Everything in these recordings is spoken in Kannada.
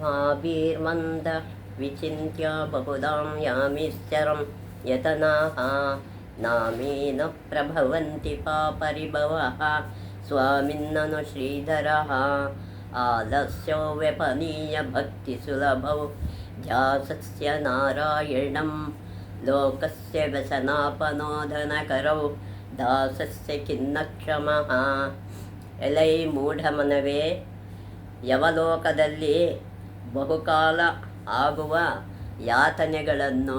महावीर्मन्द विचिन्त्य बहुधां यामिश्चरं यतनाः नामेन प्रभवन्ति पापरिभवः स्वामिन्ननु श्रीधरः आलस्यो व्यपनीय भक्तिसुलभौ ध्यासस्य नारायणं लोकस्य व्यसनापनोदनकरौ दासस्य ಖಿನ್ನ ಕ್ಷಮಃ. ಎಲೈ ಮೂಢಮನವೇ, ಯವಲೋಕದಲ್ಲಿ ಬಹುಕಾಲ ಆಗುವ ಯಾತನೆಗಳನ್ನು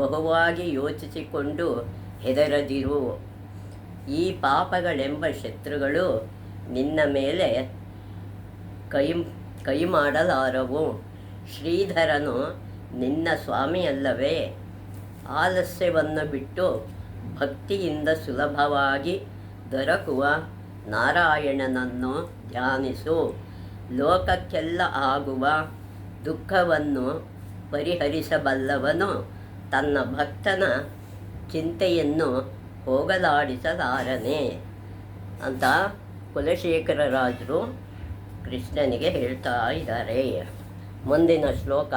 ಬಹುವಾಗಿ ಯೋಚಿಸಿಕೊಂಡು ಹೆದರದಿರು. ಈ ಪಾಪಗಳೆಂಬ ಶತ್ರುಗಳು ನಿನ್ನ ಮೇಲೆ ಕೈ ಮಾಡಲಾರವು. ಶ್ರೀಧರನು ನಿನ್ನ ಸ್ವಾಮಿಯಲ್ಲವೇ? ಆಲಸ್ಯವನ್ನು ಬಿಟ್ಟು ಭಕ್ತಿಯಿಂದ ಸುಲಭವಾಗಿ ದೊರಕುವ ನಾರಾಯಣನನ್ನು ಧ್ಯಾನಿಸು. ಲೋಕಕ್ಕೆಲ್ಲ ಆಗುವ ದುಃಖವನ್ನು ಪರಿಹರಿಸಬಲ್ಲವನು ತನ್ನ ಭಕ್ತನ ಚಿಂತೆಯನ್ನು ಹೋಗಲಾಡಿಸಲಾರನೆ ಅಂತ ಕುಲಶೇಖರರಾಜರು ಕೃಷ್ಣನಿಗೆ ಹೇಳ್ತಾ ಇದ್ದಾರೆ. ಮುಂದಿನ ಶ್ಲೋಕ.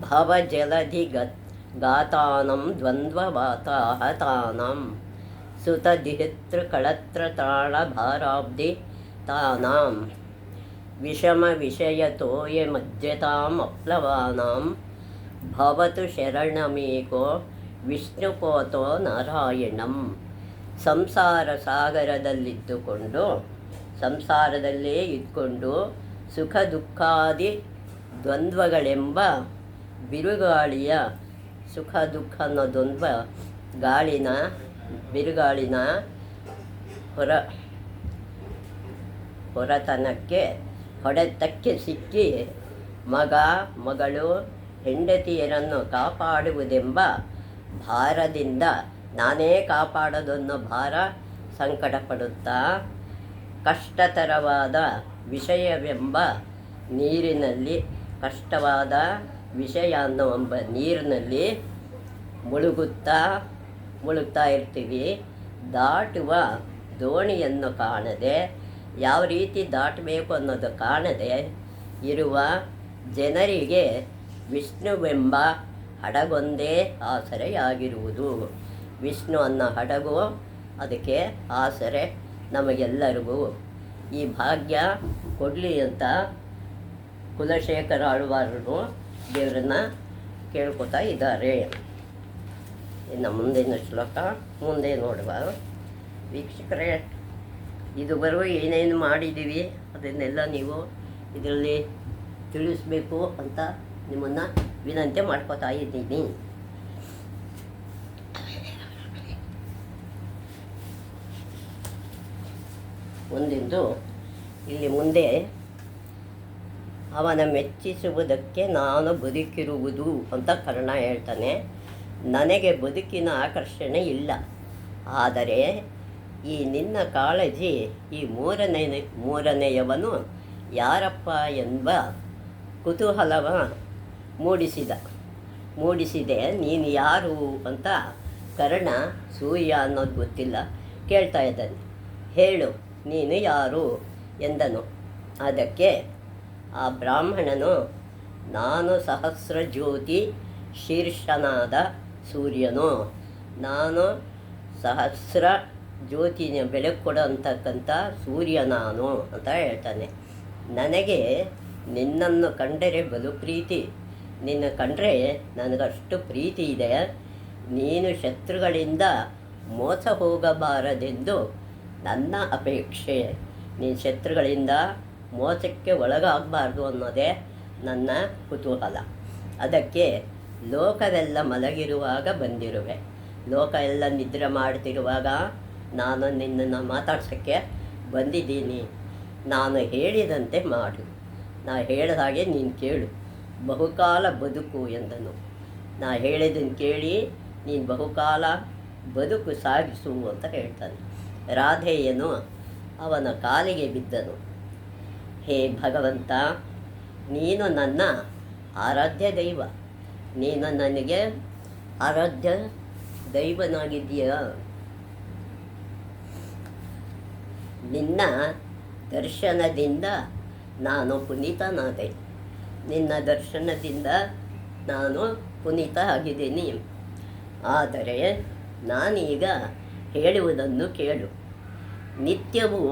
ಭವಜಲಧಿ ಗಾತಾನಂ ದ್ವಂದ್ವವಾತಾಹತಾನಂ ಸುತದಿಹಿತೃಕಳತ್ರತಾಳಭಾರಾಬ್ಧಿ ತಾನಾಂ ವಿಷಮ ವಿಷಯತೋಯ ಮಜ್ಜತಾಂ ಅಪ್ಲವಾನಾಂ ಭವತು ಶರಣಮೇಕೋ ವಿಷ್ಣುಪೋತೋ ನಾರಾಯಣಂ. ಸಂಸಾರ ಸಂಸಾರದಲ್ಲೇ ಇದ್ಕೊಂಡು ಸುಖ ದುಃಖಾದಿ ದ್ವಂದ್ವಗಳೆಂಬ ಬಿರುಗಾಳಿಯ ಸುಖ ದುಃಖ ಅನ್ನೋ ದ್ವಂದ್ವ ಬಿರುಗಾಳಿನ ಹೊಡೆತಕ್ಕೆ ಸಿಕ್ಕಿ ಮಗ ಮಗಳು ಹೆಂಡತಿಯರನ್ನು ಕಾಪಾಡುವುದೆಂಬ ಭಾರದಿಂದ ನಾನೇ ಕಾಪಾಡೋದನ್ನು ಭಾರ ಸಂಕಟಪಡುತ್ತಾ ಕಷ್ಟತರವಾದ ವಿಷಯವೆಂಬ ನೀರಿನಲ್ಲಿ ಕಷ್ಟವಾದ ವಿಷಯ ಅನ್ನುವಂಬ ನೀರಿನಲ್ಲಿ ಮುಳುಗ್ತಾ ಇರ್ತೀವಿ. ದಾಟುವ ದೋಣಿಯನ್ನು ಕಾಣದೆ, ಯಾವ ರೀತಿ ದಾಟಬೇಕು ಅನ್ನೋದು ಕಾಣದೆ ಇರುವ ಜನರಿಗೆ ವಿಷ್ಣುವೆಂಬ ಹಡಗೊಂದೇ ಆಸರೆಯಾಗಿರುವುದು. ವಿಷ್ಣು ಅನ್ನೋ ಹಡಗು ಅದಕ್ಕೆ ಆಸರೆ ನಮಗೆಲ್ಲರಿಗೂ. ಈ ಭಾಗ್ಯ ಕೊಡಲಿ ಅಂತ ಕುಲಶೇಖರ ಆಳ್ವಾರರು ದೇವರನ್ನ ಕೇಳ್ಕೊತಾ ಇದ್ದಾರೆ. ಇನ್ನು ಮುಂದಿನ ಶ್ಲೋಕ ಮುಂದೆ ನೋಡುವ. ವೀಕ್ಷಕರೇ, ಇದುವರೆಗೂ ಏನೇನು ಮಾಡಿದ್ದೀವಿ ಅದನ್ನೆಲ್ಲ ನೀವು ಇದರಲ್ಲಿ ತಿಳಿಸ್ಬೇಕು ಅಂತ ನಿಮ್ಮನ್ನು ವಿನಂತಿ ಮಾಡ್ಕೋತಾ ಇದ್ದೀನಿ. ಮುಂದಿಂದು ಇಲ್ಲಿ ಮುಂದೆ ಅವನ ಮೆಚ್ಚಿಸುವುದಕ್ಕೆ ನಾನು ಬದುಕಿರುವುದು ಅಂತ ಕರ್ಣ ಹೇಳ್ತಾನೆ. ನನಗೆ ಬದುಕಿನ ಆಕರ್ಷಣೆ ಇಲ್ಲ, ಆದರೆ ಈ ನಿನ್ನ ಕಾಳಜಿ ಈ ಮೂರನೆಯವನು ಯಾರಪ್ಪ ಎಂಬ ಕುತೂಹಲವ ಮೂಡಿಸಿದೆ. ನೀನು ಯಾರು ಅಂತ ಕರ್ಣ ಸೂರ್ಯ ಅನ್ನೋದು ಗೊತ್ತಿಲ್ಲ ಕೇಳ್ತಾ ಇದ್ದಾನೆ. ಹೇಳು, ನೀನು ಯಾರು ಎಂದನು. ಅದಕ್ಕೆ ಆ ಬ್ರಾಹ್ಮಣನು, ನಾನು ಸಹಸ್ರಜ್ಯೋತಿ ಶೀರ್ಷನಾದ ಸೂರ್ಯನು, ನಾನು ಸಹಸ್ರ ಜ್ಯೋತಿನ ಬೆಳಕು ಕೊಡೋಂತಕ್ಕಂಥ ಸೂರ್ಯ ನಾನು ಅಂತ ಹೇಳ್ತಾನೆ. ನನಗೆ ನಿನ್ನನ್ನು ಕಂಡರೆ ಬಲು ಪ್ರೀತಿ, ನಿನ್ನ ಕಂಡರೆ ನನಗಷ್ಟು ಪ್ರೀತಿ ಇದೆ. ನೀನು ಶತ್ರುಗಳಿಂದ ಮೋಸ ಹೋಗಬಾರದೆಂದು ನನ್ನ ಅಪೇಕ್ಷೆ. ನೀನು ಶತ್ರುಗಳಿಂದ ಮೋಸಕ್ಕೆ ಒಳಗಾಗಬಾರ್ದು ಅನ್ನೋದೇ ನನ್ನ ಕುತೂಹಲ. ಅದಕ್ಕೆ ಲೋಕವೆಲ್ಲ ಮಲಗಿರುವಾಗ ಬಂದಿರುವೆ. ಲೋಕ ಎಲ್ಲ ನಿದ್ರೆ ಮಾಡ್ತಿರುವಾಗ ನಾನು ನಿನ್ನನ್ನು ಮಾತಾಡ್ಸೋಕ್ಕೆ ಬಂದಿದ್ದೀನಿ. ನಾನು ಹೇಳಿದಂತೆ ಮಾಡು, ನಾ ಹೇಳಿದ ಹಾಗೆ ನೀನು ಕೇಳು, ಬಹುಕಾಲ ಬದುಕು ಎಂದನು. ನಾ ಹೇಳಿದ್ದನ್ನು ಕೇಳಿ ನೀನು ಬಹುಕಾಲ ಬದುಕು ಸಾಗಿಸು ಅಂತ ಹೇಳ್ತಾನೆ. ರಾಧೆಯನು ಅವನ ಕಾಲಿಗೆ ಬಿದ್ದನು. ಹೇ ಭಗವಂತ, ನೀನು ನನ್ನ ಆರಾಧ್ಯ ದೈವ, ನೀನು ನನಗೆ ಆರಾಧ್ಯ ದೈವನಾಗಿದ್ದೀಯ. ನಿನ್ನ ದರ್ಶನದಿಂದ ನಾನು ಪುನೀತನಾದೆ. ನಿನ್ನ ದರ್ಶನದಿಂದ ನಾನು ಪುನೀತ ಆಗಿದ್ದೀನಿ. ಆದರೆ ನಾನೀಗ ಹೇಳುವುದನ್ನು ಕೇಳು. ನಿತ್ಯವೂ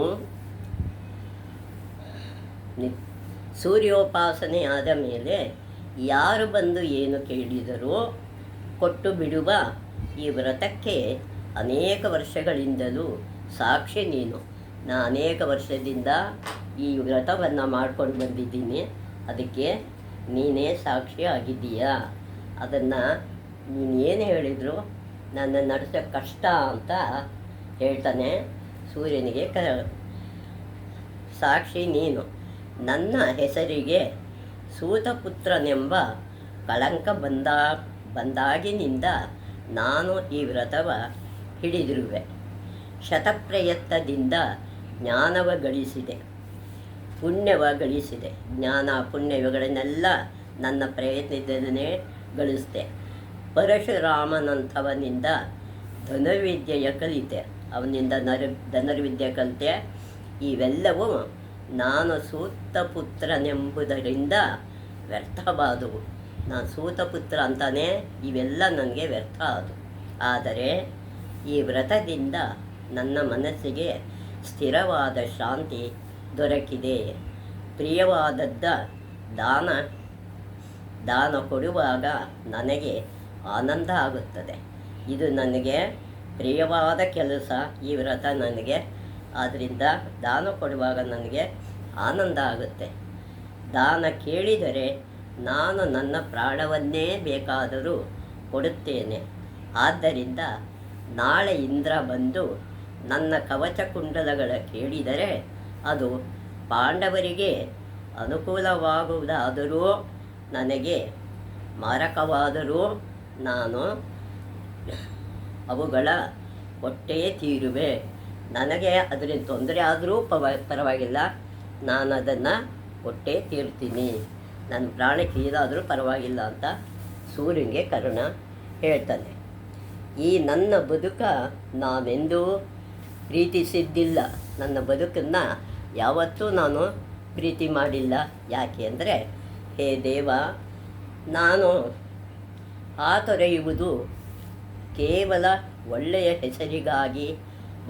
ಸೂರ್ಯೋಪಾಸನೆ ಆದ ಮೇಲೆ ಯಾರು ಬಂದು ಏನು ಕೇಳಿದರೂ ಕೊಟ್ಟು ಬಿಡುವ ಈ ವ್ರತಕ್ಕೆ ಅನೇಕ ವರ್ಷಗಳಿಂದಲೂ ಸಾಕ್ಷಿ ನೀನು. ನಾನು ಅನೇಕ ವರ್ಷದಿಂದ ಈ ವ್ರತವನ್ನು ಮಾಡ್ಕೊಂಡು ಬಂದಿದ್ದೀನಿ, ಅದಕ್ಕೆ ನೀನೇ ಸಾಕ್ಷಿ ಆಗಿದ್ದೀಯಾ. ಅದನ್ನು ನೀನು ಏನು ಹೇಳಿದ್ರು ನನ್ನ ನಡೆಸೋ ಕಷ್ಟ ಅಂತ ಹೇಳ್ತಾನೆ ಸೂರ್ಯನಿಗೆ. ಸಾಕ್ಷಿ ನೀನು. ನನ್ನ ಹೆಸರಿಗೆ ಸೂತಪುತ್ರನೆಂಬ ಕಳಂಕ ಬಂದಾಗಿನಿಂದ ನಾನು ಈ ವ್ರತವ ಹಿಡಿದಿರುವೆ. ಶತಪ್ರಯತ್ನದಿಂದ ಜ್ಞಾನವ ಗಳಿಸಿದೆ, ಪುಣ್ಯವ ಗಳಿಸಿದೆ. ಜ್ಞಾನ ಪುಣ್ಯ ಇವುಗಳನ್ನೆಲ್ಲ ನನ್ನ ಪ್ರಯತ್ನದಿಂದಲೇ ಗಳಿಸಿದೆ. ಪರಶುರಾಮನಂಥವನಿಂದ ಧನುರ್ವಿದ್ಯೆಯ ಕಲಿತೆ, ಅವನಿಂದ ಧನುರ್ವಿದ್ಯೆ ಕಲಿತೆ. ಇವೆಲ್ಲವೂ ನಾನು ಸೂತಪುತ್ರನೆಂಬುದರಿಂದ ವ್ಯರ್ಥವಾದವು. ನಾನು ಸೂತಪುತ್ರ ಅಂತಾನೆ ಇವೆಲ್ಲ ನನಗೆ ವ್ಯರ್ಥ ಆದವು. ಆದರೆ ಈ ವ್ರತದಿಂದ ನನ್ನ ಮನಸ್ಸಿಗೆ ಸ್ಥಿರವಾದ ಶಾಂತಿ ದೊರಕಿದೆ. ಪ್ರಿಯವಾದದ್ದ ದಾನ ಕೊಡುವಾಗ ನನಗೆ ಆನಂದ ಆಗುತ್ತದೆ. ಇದು ನನಗೆ ಪ್ರಿಯವಾದ ಕೆಲಸ, ಈ ವ್ರತ ನನಗೆ. ಆದ್ದರಿಂದ ದಾನ ಕೊಡುವಾಗ ನನಗೆ ಆನಂದ ಆಗುತ್ತೆ. ದಾನ ಕೇಳಿದರೆ ನಾನು ನನ್ನ ಪ್ರಾಣವನ್ನೇ ಬೇಕಾದರೂ ಕೊಡುತ್ತೇನೆ. ಆದ್ದರಿಂದ ನಾಳೆ ಇಂದ್ರ ಬಂದು ನನ್ನ ಕವಚ ಕುಂಡಲಗಳ ಕೇಳಿದರೆ ಅದು ಪಾಂಡವರಿಗೆ ಅನುಕೂಲವಾಗುವುದಾದರೂ ನನಗೆ ಮಾರಕವಾದರೂ ನಾನು ಅವುಗಳ ಕೊಟ್ಟೇ ತೀರುವೆ. ನನಗೆ ಅದರಿಂದ ತೊಂದರೆ ಆದರೂ ಪರವಾಗಿಲ್ಲ, ನಾನು ಅದನ್ನು ಕೊಟ್ಟೇ ತೀರ್ತೀನಿ. ನನ್ನ ಪ್ರಾಣಕ್ಕೆ ಏನಾದರೂ ಪರವಾಗಿಲ್ಲ ಅಂತ ಸೂರ್ಯನಿಗೆ ಕರ್ಣ ಹೇಳ್ತಾನೆ. ಈ ನನ್ನ ಬದುಕ ನಾನೆಂದೂ ಪ್ರೀತಿಸಿದ್ದಿಲ್ಲ. ನನ್ನ ಬದುಕನ್ನು ಯಾವತ್ತೂ ನಾನು ಪ್ರೀತಿ ಮಾಡಿಲ್ಲ. ಯಾಕೆ ಅಂದರೆ, ಹೇ ದೇವ, ನಾನು ತೊರೆಯುವುದು ಕೇವಲ ಒಳ್ಳೆಯ ಹೆಸರಿಗಾಗಿ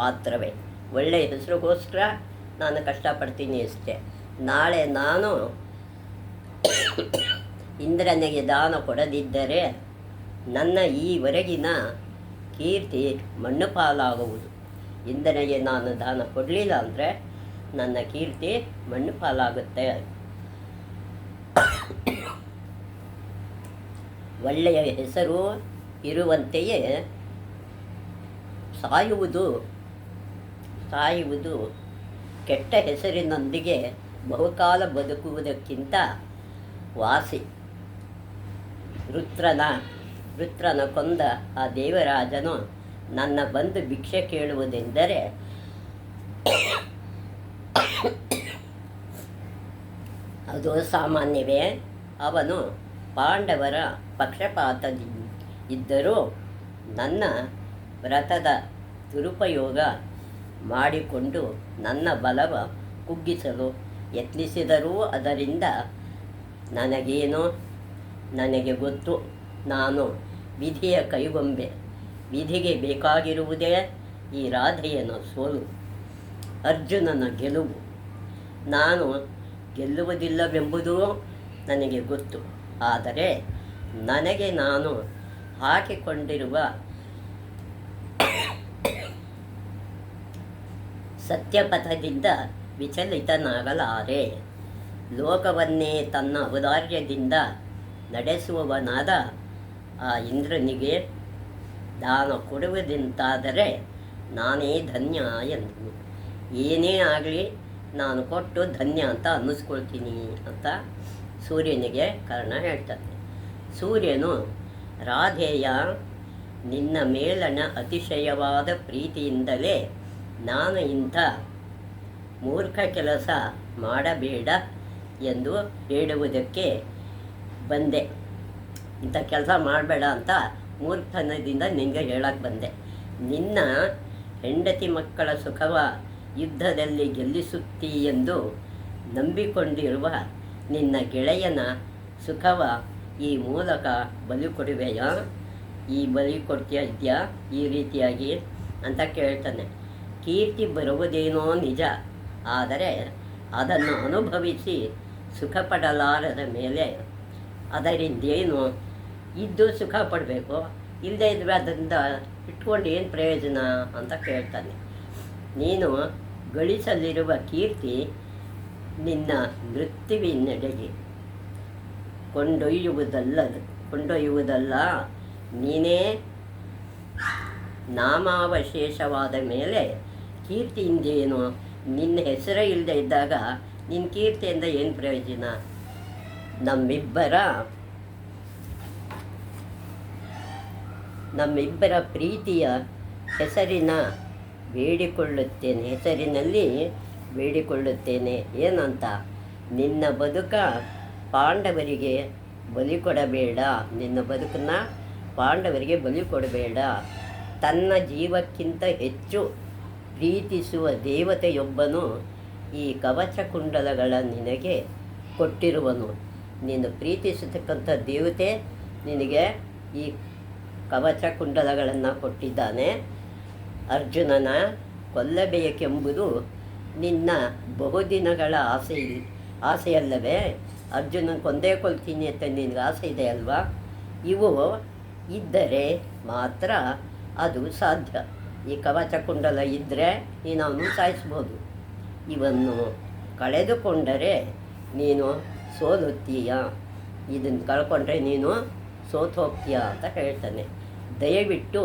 ಮಾತ್ರವೇ. ಒಳ್ಳೆಯ ಹೆಸರಿಗೋಸ್ಕರ ನಾನು ಕಷ್ಟಪಡ್ತೀನಿ ಅಷ್ಟೇ. ನಾಳೆ ನಾನು ಇಂದ್ರನಿಗೆ ದಾನ ಕೊಡದಿದ್ದರೆ ನನ್ನ ಈವರೆಗಿನ ಕೀರ್ತಿ ಮಣ್ಣು ಪಾಲಾಗುವುದು. ಇಂದ್ರನಿಗೆ ನಾನು ದಾನ ಕೊಡಲಿಲ್ಲ ಅಂದರೆ ನನ್ನ ಕೀರ್ತಿ ಮಣ್ಣು ಪಾಲಾಗುತ್ತೆ. ಒಳ್ಳೆಯ ಹೆಸರು ಇರುವಂತೆಯೇ ಸಾಯುವುದು ಕೆಟ್ಟ ಹೆಸರಿನೊಂದಿಗೆ ಬಹುಕಾಲ ಬದುಕುವುದಕ್ಕಿಂತ ವಾಸಿ. ವೃತ್ರನ ಕೊಂದ ಆ ದೇವರಾಜನು ನನ್ನ ಬಂದು ಭಿಕ್ಷೆ ಕೇಳುವುದೆಂದರೆ ಅದು ಸಾಮಾನ್ಯವೇ. ಅವನು ಪಾಂಡವರ ಪಕ್ಷಪಾತದಿಂದ ಇದ್ದರೂ ನನ್ನ ವ್ರತದ ದುರುಪಯೋಗ ಮಾಡಿಕೊಂಡು ನನ್ನ ಬಲವ ಕುಗ್ಗಿಸಲು ಯತ್ನಿಸಿದರೂ ಅದರಿಂದ ನನಗೇನೋ, ನನಗೆ ಗೊತ್ತು, ನಾನು ವಿಧಿಯ ಕೈಗೊಂಬೆ. ವಿಧಿಗೆ ಬೇಕಾಗಿರುವುದೇ ಈ ರಾಧೆಯನ ಸೋಲು, ಅರ್ಜುನನ ಗೆಲುವು. ನಾನು ಗೆಲ್ಲುವುದಿಲ್ಲವೆಂಬುದೂ ನನಗೆ ಗೊತ್ತು. ಆದರೆ ನನಗೆ ನಾನು ಹಾಕಿಕೊಂಡಿರುವ ಸತ್ಯಪಥದಿಂದ ವಿಚಲಿತನಾಗಲಾರೆ. ಲೋಕವನ್ನೇ ತನ್ನ ಔದಾರ್ಯದಿಂದ ನಡೆಸುವವನಾದ ಆ ಇಂದ್ರನಿಗೆ ದಾನ ಕೊಡುವುದಂತಾದರೆ ನಾನೇ ಧನ್ಯ ಎಂದನು. ಏನೇ ಆಗಲಿ ನಾನು ಕೊಟ್ಟು ಧನ್ಯ ಅಂತ ಅನ್ನಿಸ್ಕೊಳ್ತೀನಿ ಅಂತ ಸೂರ್ಯನಿಗೆ ಕರ್ಣ ಹೇಳ್ತಾನೆ. ಸೂರ್ಯನು ರಾಧೆಯ ನಿನ್ನ ಮೇಲಣ ಅತಿಶಯವಾದ ಪ್ರೀತಿಯಿಂದಲೇ ನಾನು ಇಂಥ ಮೂರ್ಖ ಕೆಲಸ ಮಾಡಬೇಡ ಎಂದು ಹೇಳುವುದಕ್ಕೆ ಬಂದೆ. ಇಂಥ ಕೆಲಸ ಮಾಡಬೇಡ ಅಂತ ಮೂರ್ಖನದಿಂದ ನಿನಗೆ ಹೇಳಕ್ಕೆ ಬಂದೆ. ನಿನ್ನ ಹೆಂಡತಿ ಮಕ್ಕಳ ಸುಖವ ಯುದ್ಧದಲ್ಲಿ ಗೆಲ್ಲಿಸುತ್ತೀ ಎಂದು ನಂಬಿಕೊಂಡಿರುವ ನಿನ್ನ ಗೆಳೆಯನ ಸುಖವ ಈ ಮೂಲಕ ಬಲಿ ಕೊಡುವೆಯಾ, ಈ ಬಲಿ ಕೊಡ್ತೀಯ ಇದೆಯಾ ಈ ರೀತಿಯಾಗಿ ಅಂತ ಕೇಳ್ತಾನೆ. ಕೀರ್ತಿ ಬರುವುದೇನೋ ನಿಜ, ಆದರೆ ಅದನ್ನು ಅನುಭವಿಸಿ ಸುಖ ಪಡಲಾರದ ಮೇಲೆ ಅದರಿಂದೇನು ಇದ್ದು ಸುಖ ಪಡಬೇಕು, ಇಲ್ಲದೇ ಇದ್ದರೆ ಅದರಿಂದ ಇಟ್ಕೊಂಡು ಏನು ಪ್ರಯೋಜನ ಅಂತ ಕೇಳ್ತಾನೆ. ನೀನು ಗಳಿಸಲಿರುವ ಕೀರ್ತಿ ನಿನ್ನ ಮೃತ್ಯುವಿನೆಡೆಗೆ ಕೊಂಡೊಯ್ಯುವುದಲ್ಲ, ನೀನೇ ನಾಮಾವಶೇಷವಾದ ಮೇಲೆ ಕೀರ್ತಿಯಿಂದೇನು? ನಿನ್ನ ಹೆಸರೇ ಇಲ್ಲದೆ ಇದ್ದಾಗ ನಿನ್ನ ಕೀರ್ತಿಯಿಂದ ಏನು ಪ್ರಯೋಜನ? ನಮ್ಮಿಬ್ಬರ ಪ್ರೀತಿಯ ಹೆಸರಿನಲ್ಲಿ ಬೇಡಿಕೊಳ್ಳುತ್ತೇನೆ ಏನಂತ? ನಿನ್ನ ಬದುಕ ಪಾಂಡವರಿಗೆ ಬಲಿ ಕೊಡಬೇಡ, ನಿನ್ನ ಬದುಕನ್ನು ಪಾಂಡವರಿಗೆ ಬಲಿ ಕೊಡಬೇಡ. ತನ್ನ ಜೀವಕ್ಕಿಂತ ಹೆಚ್ಚು ಪ್ರೀತಿಸುವ ದೇವತೆಯೊಬ್ಬನು ಈ ಕವಚ ಕುಂಡಲಗಳ ನಿನಗೆ ಕೊಟ್ಟಿರುವನು. ನೀನು ಪ್ರೀತಿಸತಕ್ಕಂಥ ದೇವತೆ ನಿನಗೆ ಈ ಕವಚ ಕುಂಡಲಗಳನ್ನು ಕೊಟ್ಟಿದ್ದಾನೆ. ಅರ್ಜುನನ ಕೊಲ್ಲಬೇಕೆಂಬುದು ನಿನ್ನ ಬಹುದಿನಗಳ ಆಸೆಯಲ್ಲವೇ? ಅರ್ಜುನನ ಕೊಂದೇ ಕೊಲ್ತೀನಿ ಅಂತ ನಿನಗೆ ಆಸೆ ಇದೆ ಅಲ್ವಾ? ಇವು ಇದ್ದರೆ ಮಾತ್ರ ಅದು ಸಾಧ್ಯ. ಈ ಕವಚ ಕುಂಡಲ ಇದ್ದರೆ ನೀನು ಅವನು ಸಾಯಿಸ್ಬೋದು. ಇವನ್ನು ಕಳೆದುಕೊಂಡರೆ ನೀನು ಸೋಲುತ್ತೀಯ, ಇದನ್ನು ಕಳ್ಕೊಂಡ್ರೆ ನೀನು ಸೋತು ಹೋಗ್ತೀಯ ಅಂತ ಹೇಳ್ತಾನೆ. ದಯವಿಟ್ಟು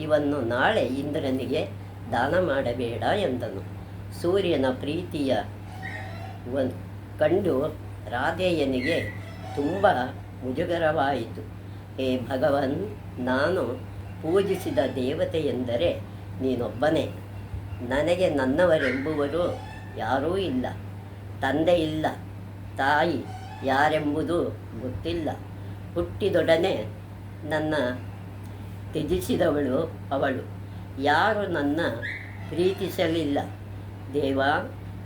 ಇವನ್ನು ನಾಳೆ ಇಂದ್ರನಿಗೆ ದಾನ ಮಾಡಬೇಡ ಎಂದನು. ಸೂರ್ಯನ ಪ್ರೀತಿಯ ಕಂಡು ರಾಧೇಯನಿಗೆ ತುಂಬ ಮುಜುಗರವಾಯಿತು. ಹೇ ಭಗವನ್, ನಾನು ಪೂಜಿಸಿದ ದೇವತೆ ಎಂದರೆ ನೀನೊಬ್ಬನೇ. ನನಗೆ ನನ್ನವರೆಂಬುವರು ಯಾರೂ ಇಲ್ಲ. ತಂದೆ ಇಲ್ಲ, ತಾಯಿ ಯಾರೆಂಬುದು ಗೊತ್ತಿಲ್ಲ. ಹುಟ್ಟಿದೊಡನೆ ನನ್ನ ತ್ಯಜಿಸಿದವಳು ಅವಳು. ಯಾರು ನನ್ನ ಪ್ರೀತಿಸಲಿಲ್ಲ. ದೇವ,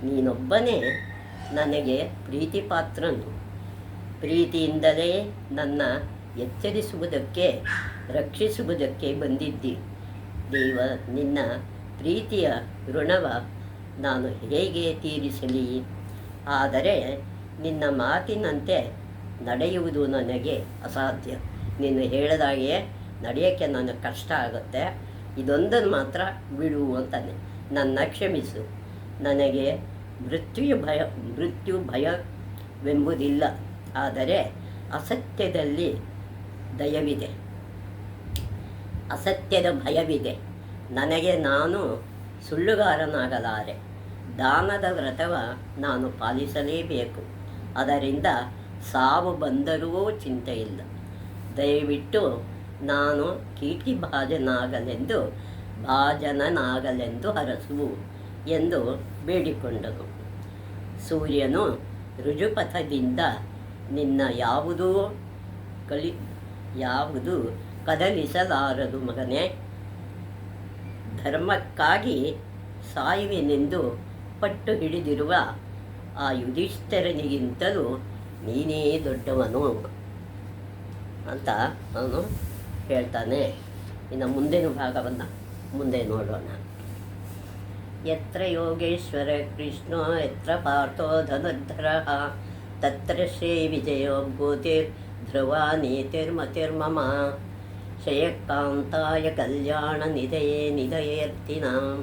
ನೀನೊಬ್ಬನೇ ನನಗೆ ಪ್ರೀತಿಪಾತ್ರನು. ಪ್ರೀತಿಯಿಂದಲೇ ನನ್ನ ಎಚ್ಚರಿಸುವುದಕ್ಕೆ, ರಕ್ಷಿಸುವುದಕ್ಕೆ ಬಂದಿದ್ದಿ. ದೇವ, ನಿನ್ನ ಪ್ರೀತಿಯ ಋಣವ ನಾನು ಹೇಗೆ ತೀರಿಸಲಿ? ಆದರೆ ನಿನ್ನ ಮಾತಿನಂತೆ ನಡೆಯುವುದು ನನಗೆ ಅಸಾಧ್ಯ. ನೀನು ಹೇಳಿದಾಗೆ ನಡೆಯೋಕ್ಕೆ ನನಗೆ ಕಷ್ಟ ಆಗುತ್ತೆ. ಇದೊಂದನ್ನು ಮಾತ್ರ ಬಿಡು ಅಂತಾನೆ. ನನ್ನ ಕ್ಷಮಿಸು. ನನಗೆ ಮೃತ್ಯು ಭಯವೆಂಬುದಿಲ್ಲ, ಆದರೆ ಅಸತ್ಯದಲ್ಲಿ ಅಸತ್ಯದ ಭಯವಿದೆ. ನನಗೆ ನಾನು ಸುಳ್ಳುಗಾರನಾಗಲಾರೆ. ದಾನದ ವ್ರತವ ನಾನು ಪಾಲಿಸಲೇಬೇಕು. ಅದರಿಂದ ಸಾವು ಬಂದರೂ ಚಿಂತೆ ಇಲ್ಲ. ದಯವಿಟ್ಟು ನಾನು ಭಾಜನನಾಗಲೆಂದು ಹರಸು ಎಂದು ಬೇಡಿಕೊಂಡನು. ಸೂರ್ಯನು ರುಜುಪಥದಿಂದ ನಿನ್ನ ಯಾವುದು ಕದಲಿಸಲಾರದು ಮಗನೇ. ಧರ್ಮಕ್ಕಾಗಿ ಸಾಯುವೆನೆಂದು ಪಟ್ಟು ಹಿಡಿದಿರುವ ಆ ಯುಧಿಷ್ಠಿರನಿಗಿಂತಲೂ ನೀನೇ ದೊಡ್ಡವನು ಅಂತ ಅವನು ಹೇಳ್ತಾನೆ. ಇನ್ನು ಮುಂದಿನ ಭಾಗವನ್ನು ಮುಂದೆ ನೋಡೋಣ. ಯತ್ರ ಯೋಗೇಶ್ವರ ಕೃಷ್ಣೋ ಯತ್ರ ಪಾರ್ಥೋ ಧನುರ್ಧರಃ ತತ್ರ ಶ್ರೀ ವಿಜಯೋ ಭೂತಿರ್ ಧ್ರುವ ನೀತಿರ್ಮತಿರ್ಮಮ. ಶ್ರೇಯಕಾಂತಾಯ ಕಲ್ಯಾಣ ನಿಧಯೇರ್ಥಿನಾಂ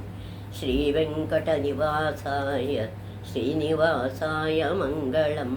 ಶ್ರೀವೆಂಕಟನಿವಾಸಾಯ ಶ್ರೀನಿವಾಸಾಯ ಮಂಗಳಂ.